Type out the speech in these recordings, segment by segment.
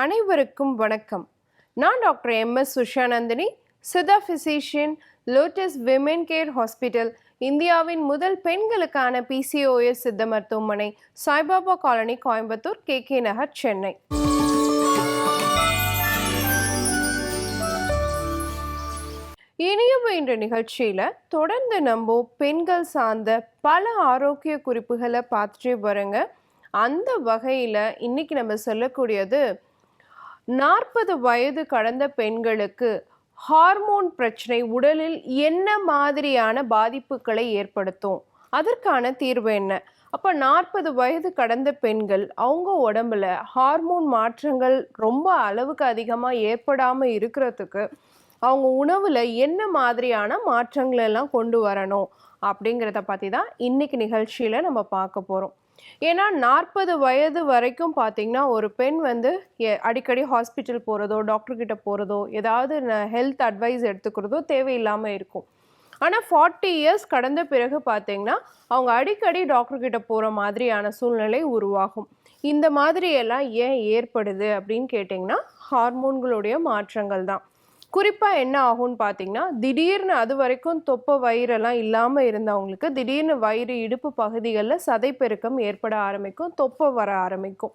அனைவருக்கும் வணக்கம். நான் doctor MS. Usha Nandhini, Siddha physician, lotus women care hospital, இந்தியாவின் முதல் பெண்களுக்கான PCOS சித்த மருத்துவமனை, சாய்பாபா காலனி, கோயம்புத்தூர், KK நகர், சென்னை. இனியும் என்ற நிகழ்ச்சியில தொடர்ந்து நம்ம பெண்கள் சார்ந்த பல ஆரோக்கிய குறிப்புகளை பார்த்துட்டே வரங்க. அந்த வகையில இன்னைக்கு நம்ம சொல்லக்கூடியது 40 வயது கடந்த பெண்களுக்கு ஹார்மோன் பிரச்சனை உடலில் என்ன மாதிரியான பாதிப்புகளை ஏற்படுத்தும், அதற்கான தீர்வு என்ன? அப்போ 40 வயது கடந்த பெண்கள் அவங்க உடம்புல ஹார்மோன் மாற்றங்கள் ரொம்ப அளவுக்கு அதிகமாக ஏற்படாமல் இருக்கிறதுக்கு அவங்க உணவில் என்ன மாதிரியான மாற்றங்கள் எல்லாம் கொண்டு வரணும் அப்படிங்கிறத பற்றி தான் இன்னைக்கு நிகழ்ச்சியில் நம்ம பார்க்க போகிறோம். ஏன்னா 40 வயது வரைக்கும் பார்த்தீங்கன்னா ஒரு பெண் வந்து அடிக்கடி ஹாஸ்பிட்டல் போகிறதோ, டாக்டர்கிட்ட போகிறதோ, ஏதாவது ஹெல்த் அட்வைஸ் எடுத்துக்கிறதோ தேவையில்லாமல் இருக்கும். ஆனால் 40 இயர்ஸ் கடந்த பிறகு பார்த்தீங்கன்னா அவங்க அடிக்கடி டாக்டர்கிட்ட போகிற மாதிரியான சூழ்நிலை உருவாகும். இந்த மாதிரியெல்லாம் ஏன் ஏற்படுது அப்படின்னு கேட்டிங்கன்னா ஹார்மோன்களுடைய மாற்றங்கள் தான். குறிப்பாக என்ன ஆகும்னு பார்த்தீங்கன்னா, திடீர்னு அது வரைக்கும் தொப்பை வயிறெல்லாம் இல்லாமல் இருந்தவங்களுக்கு திடீர்னு வயிறு இடுப்பு பகுதிகளில் சதைப்பெருக்கம் ஏற்பட ஆரம்பிக்கும், தொப்பை வர ஆரம்பிக்கும்.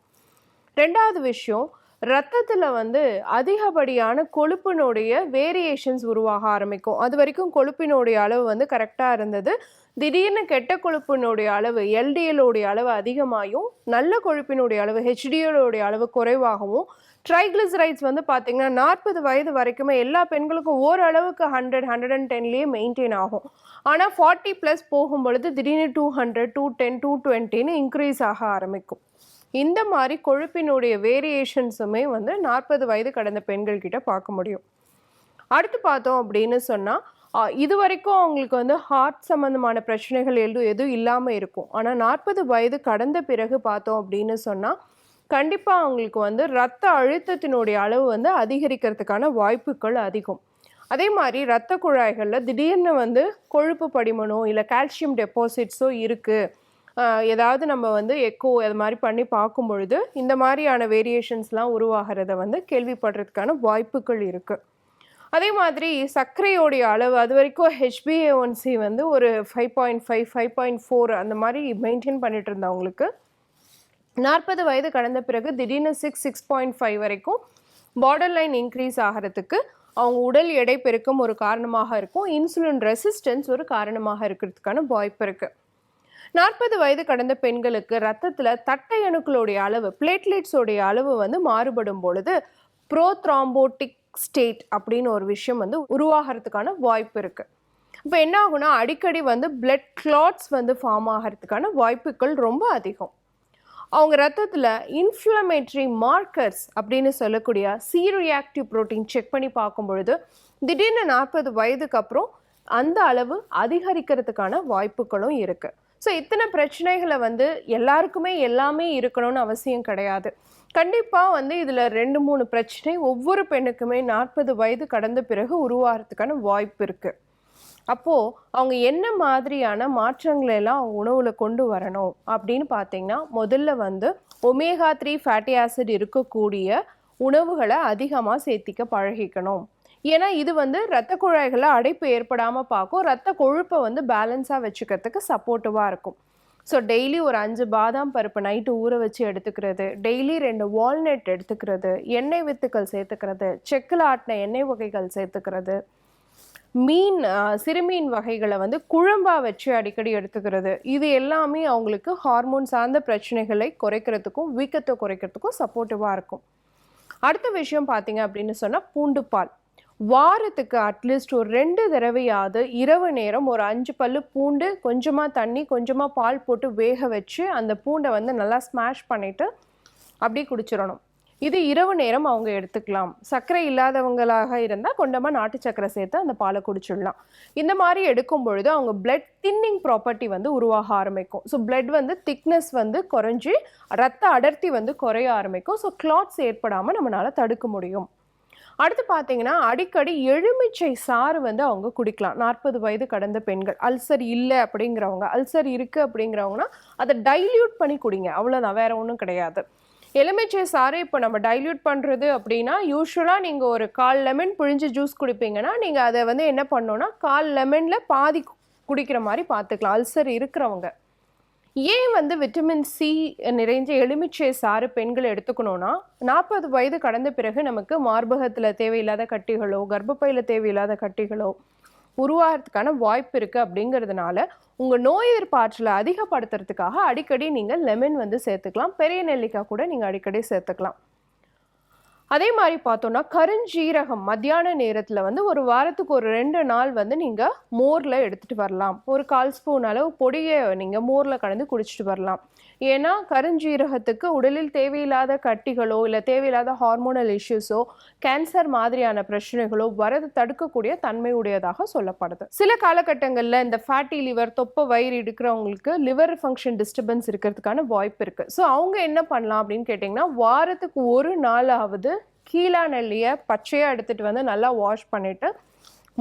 ரெண்டாவது விஷயம், ரத்தத்தில் வந்து அதிகப்படியான கொழுப்பினுடைய வேரியேஷன்ஸ் உருவாக ஆரம்பிக்கும். அது வரைக்கும் கொழுப்பினுடைய அளவு வந்து கரெக்டாக இருந்தது. திடீர்னு கெட்ட கொழுப்பினுடைய அளவு LDLோடைய அளவு அதிகமாகவும், நல்ல கொழுப்பினுடைய அளவு HDLோடைய அளவு குறைவாகவும், ட்ரைக்ளிசரைட்ஸ் வந்து பார்த்தீங்கன்னா 40 வயது வரைக்குமே எல்லா பெண்களுக்கும் ஓரளவுக்கு 100-110லேயே மெயின்டைன் ஆகும். ஆனால் 40+ போகும் பொழுது திடீர்னு 200, 210, 220ன்னு இன்க்ரீஸ் ஆக ஆரம்பிக்கும். இந்த மாதிரி கொழுப்பினுடைய வேரியேஷன்ஸுமே வந்து 40 வயது கடந்த பெண்கள் கிட்ட பார்க்க முடியும். அடுத்து பார்த்தோம் அப்படின்னு சொன்னால், இது வரைக்கும் அவங்களுக்கு வந்து ஹார்ட் சம்மந்தமான பிரச்சனைகள் எதுவும் இல்லாமல் இருக்கும். ஆனால் 40 வயது கடந்த பிறகு பார்த்தோம் அப்படின்னு சொன்னால் கண்டிப்பாக அவங்களுக்கு வந்து ரத்த அழுத்தத்தினுடைய அளவு வந்து அதிகரிக்கிறதுக்கான வாய்ப்புகள் அதிகம். அதே மாதிரி இரத்த குழாய்களில் திடீர்னு வந்து கொழுப்பு படிமனோ இல்லை கால்சியம் டெபாசிட்ஸோ இருக்குது, ஏதாவது நம்ம வந்து எக்கோ அது மாதிரி பண்ணி பார்க்கும் பொழுது இந்த மாதிரியான வேரியேஷன்ஸ்லாம் உருவாகிறத வந்து கேள்விப்படுறதுக்கான வாய்ப்புகள் இருக்குது. அதே மாதிரி சர்க்கரையோடைய அளவு அது வரைக்கும் HbA1c வந்து ஒரு 5.5, 5.4 அந்த மாதிரி மெயின்டைன் பண்ணிட்டு இருந்தவங்களுக்கு 40 வயது கடந்த பிறகு திடீர்னு 6.5 வரைக்கும் பார்டர் லைன் இன்க்ரீஸ் ஆகிறதுக்கு அவங்க உடல் எடை பெருக்கம் ஒரு காரணமாக இருக்கும், இன்சுலின் ரெசிஸ்டன்ஸ் ஒரு காரணமாக இருக்கிறதுக்கான வாய்ப்பு இருக்குது. 40 வயது கடந்த பெண்களுக்கு ரத்தத்தில் தட்டை அணுக்களுடைய அளவு, பிளேட்லெட்ஸோடைய அளவு வந்து மாறுபடும் பொழுது ப்ரோத்ராம்போட்டிக் ஸ்டேட் அப்படின்னு ஒரு விஷயம் வந்து உருவாகிறதுக்கான வாய்ப்பு இருக்குது. இப்போ என்ன ஆகுனா அடிக்கடி வந்து பிளட் கிளாட்ஸ் வந்து ஃபார்ம் ஆகிறதுக்கான வாய்ப்புகள் ரொம்ப அதிகம். அவங்க ரத்தத்தில் இன்ஃப்ளமேட்டரி மார்க்கர்ஸ் அப்படின்னு சொல்லக்கூடிய C-reactive புரோட்டீன் செக் பண்ணி பார்க்கும் பொழுது திடீர்னு 40 வயதுக்கு அப்புறம் அந்த அளவு அதிகரிக்கிறதுக்கான வாய்ப்புகளும் இருக்குது. ஸோ இத்தனை பிரச்சனைகளை வந்து எல்லாருக்குமே எல்லாமே இருக்கணும்னு அவசியம் கிடையாது. கண்டிப்பாக வந்து இதில் 2-3 பிரச்சனை ஒவ்வொரு பெண்ணுக்குமே 40 வயது கடந்த பிறகு உருவாகிறதுக்கான வாய்ப்பு இருக்குது. அப்போது அவங்க என்ன மாதிரியான மாற்றங்களை எல்லாம் அவங்க உணவில் கொண்டு வரணும் அப்படின்னு பார்த்தீங்கன்னா, முதல்ல வந்து omega-3 ஃபேட்டி ஆசிட் இருக்கக்கூடிய உணவுகளை அதிகமாக சேர்த்திக்க பழகிக்கணும். ஏன்னா இது வந்து இரத்த குழாய்களில் அடைப்பு ஏற்படாமல் பார்க்கும், இரத்த கொழுப்பை வந்து பேலன்ஸாக வச்சுக்கிறதுக்கு சப்போர்ட்டிவாக இருக்கும். ஸோ டெய்லி ஒரு 5 பாதாம் பருப்பு நைட்டு ஊற வச்சு எடுத்துக்கிறது, டெய்லி 2 வால்நட் எடுத்துக்கிறது, எண்ணெய் வித்துக்கள் சேர்த்துக்கிறது, செக்கில் ஆட்டின எண்ணெய் வகைகள் சேர்த்துக்கிறது, சிறுமீன் வகைகளை வந்து குழம்பா வச்சு அடிக்கடி எடுத்துக்கிறது, இது எல்லாமே அவங்களுக்கு ஹார்மோன் சார்ந்த பிரச்சனைகளை குறைக்கிறதுக்கும் வீக்கத்தை குறைக்கிறதுக்கும் சப்போர்ட்டிவாக இருக்கும். அடுத்த விஷயம் பார்த்தீங்க அப்படின்னு சொன்னால் பூண்டுப்பால். வாரத்துக்கு அட்லீஸ்ட் ஒரு 2 தடவையாவது இரவு நேரம் ஒரு 5 பல்லு பூண்டு, கொஞ்சமாக தண்ணி, கொஞ்சமாக பால் போட்டு வேக வச்சு அந்த பூண்டை வந்து நல்லா ஸ்மாஷ் பண்ணிவிட்டு அப்படியே குடிச்சிடணும். இது இரவு நேரம் அவங்க எடுத்துக்கலாம். சர்க்கரை இல்லாதவங்களாக இருந்தால் கொஞ்சமாக நாட்டு சர்க்கரை சேர்த்து அந்த பாலை குடிச்சிடலாம். இந்த மாதிரி எடுக்கும் பொழுது அவங்க பிளட் தின்னிங் ப்ராப்பர்ட்டி வந்து உருவாக ஆரம்பிக்கும். ஸோ பிளட் வந்து திக்னஸ் வந்து குறைஞ்சி ரத்த அடர்த்தி வந்து குறைய ஆரம்பிக்கும். ஸோ கிளாட்ஸ் ஏற்படாமல் நம்மளால் தடுக்க முடியும். அடுத்து பார்த்தீங்கன்னா அடிக்கடி எலுமிச்சை சாறு வந்து அவங்க குடிக்கலாம். 40 வயது கடந்த பெண்கள், அல்சர் இல்லை அப்படிங்கிறவங்க, அல்சர் இருக்குது அப்படிங்கிறவங்கன்னா அதை டைல்யூட் பண்ணி குடிங்க, அவ்வளோதான், வேற ஒன்றும் கிடையாது. எலுமிச்சை சாறு இப்போ நம்ம டைல்யூட் பண்ணுறது அப்படின்னா யூஸ்வலாக நீங்கள் ஒரு 1/4 லெமன் பிழிஞ்சு ஜூஸ் குடிப்பீங்கன்னா நீங்கள் அதை வந்து என்ன பண்ணணும்னா 1/4 லெமனில் பாதி குடிக்கிற மாதிரி பார்த்துக்கலாம் அல்சர் இருக்கிறவங்க. ஏன் வந்து விட்டமின் சி நிறைஞ்ச எலுமிச்சை சாறு பெண்கள் எடுத்துக்கணும்னா 40 வயது கடந்த பிறகு நமக்கு மார்பகத்தில் தேவையில்லாத கட்டிகளோ கர்ப்பப்பையில் தேவையில்லாத கட்டிகளோ உருவாகிறதுக்கான வாய்ப்பு இருக்குது. அப்படிங்கிறதுனால உங்கள் நோய் எதிர்ப்பாற்றலை அதிகப்படுத்துறதுக்காக அடிக்கடி நீங்கள் லெமன் வந்து சேர்த்துக்கலாம். பெரிய நெல்லிக்காய் கூட நீங்கள் அடிக்கடி சேர்த்துக்கலாம். அதே மாதிரி பார்த்தோன்னா கருஞ்சீரகம் மத்தியான நேரத்தில் வந்து ஒரு வாரத்துக்கு ஒரு 2 நாள் வந்து நீங்கள் மோரில் எடுத்துகிட்டு வரலாம். ஒரு 1/4 ஸ்பூன் அளவு பொடியை நீங்கள் மோரில் கலந்து குடிச்சிட்டு வரலாம். ஏன்னா கருஞ்சீரகத்துக்கு உடலில் தேவையில்லாத கட்டிகளோ இல்லை தேவையில்லாத ஹார்மோனல் இஷ்யூஸோ கேன்சர் மாதிரியான பிரச்சனைகளோ வரது தடுக்கக்கூடிய தன்மை உடையதாக சொல்லப்படுது. சில காலகட்டங்களில் இந்த ஃபேட்டி லிவர் தொப்பை வயிறு இருக்கிறவங்களுக்கு லிவர் ஃபங்க்ஷன் டிஸ்டர்பன்ஸ் இருக்கிறதுக்கான வாய்ப்பு இருக்குது. ஸோ அவங்க என்ன பண்ணலாம் அப்படின்னு கேட்டிங்கன்னா வாரத்துக்கு ஒரு நாளாவது கீழா நெல்லியை பச்சையாக எடுத்துகிட்டு வந்து நல்லா வாஷ் பண்ணிவிட்டு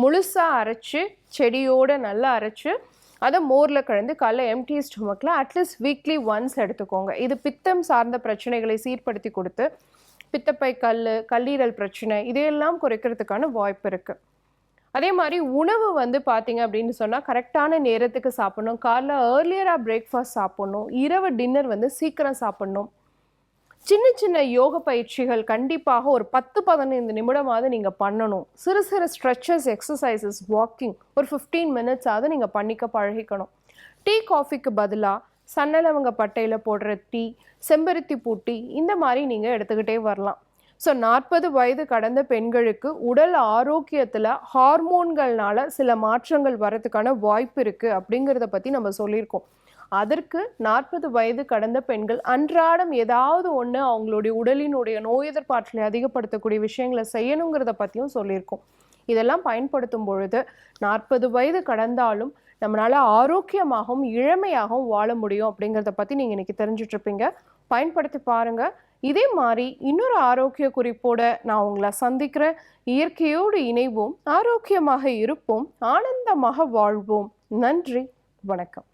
முழுசாக அரைச்சி செடியோடு நல்லா அரைச்சி அதை மோரில் கலந்து காலைல எம்டி ஸ்டொமக்கில் அட்லீஸ்ட் வீக்லி ஒன்ஸ் எடுத்துக்கோங்க. இது பித்தம் சார்ந்த பிரச்சனைகளை சீர்படுத்தி கொடுத்து பித்தப்பை கல்லீரல் பிரச்சனை இதையெல்லாம் குறைக்கிறதுக்கான வாய்ப்பு இருக்குது. அதே மாதிரி உணவு வந்து பார்த்தீங்க அப்படின்னு சொன்னால் கரெக்டான நேரத்துக்கு சாப்பிட்ணும். காலைல ஏர்லியராக பிரேக்ஃபாஸ்ட் சாப்பிட்ணும். இரவு டின்னர் வந்து சீக்கிரம் சாப்பிட்ணும். சின்ன சின்ன யோக பயிற்சிகள் கண்டிப்பாக ஒரு 10-15 நிமிடமாவது நீங்கள் பண்ணணும். சிறு சிறு ஸ்ட்ரெச்சஸ் எக்ஸசைசஸ் வாக்கிங் ஒரு 15 மினிட்ஸாவது நீங்கள் பண்ணிக்க பழகிக்கணும். டீ காஃபிக்கு பதிலாக சன்னலவங்க பட்டையில் போடுற டீ செம்பருத்தி பூ டீ இந்த மாதிரி நீங்கள் எடுத்துக்கிட்டே வரலாம். ஸோ 40 வயது கடந்த பெண்களுக்கு உடல் ஆரோக்கியத்தில் ஹார்மோன்கள்னால சில மாற்றங்கள் வரதுக்கான வாய்ப்பு இருக்குது அப்படிங்கிறத பற்றி நம்ம சொல்லியிருக்கோம். அதற்கு 40 வயது கடந்த பெண்கள் அன்றாடம் ஏதாவது ஒன்று அவங்களுடைய உடலினுடைய நோய் எதிர்ப்பாற்றலை அதிகப்படுத்தக்கூடிய விஷயங்களை செய்யணுங்கிறத பற்றியும் சொல்லியிருக்கோம். இதெல்லாம் பயன்படுத்தும் பொழுது 40 வயது கடந்தாலும் நம்மளால் ஆரோக்கியமாகவும் இளமையாகவும் வாழ முடியும் அப்படிங்கிறத பற்றி நீங்கள் இன்றைக்கி தெரிஞ்சிட்ருப்பீங்க. பயன்படுத்தி பாருங்கள். இதே மாதிரி இன்னொரு ஆரோக்கிய குறிப்போடு நான் உங்களை சந்திக்கிறேன். இயற்கையோடு இணைவோம், ஆரோக்கியமாக இருப்போம், ஆனந்தமாக வாழ்வோம். நன்றி, வணக்கம்.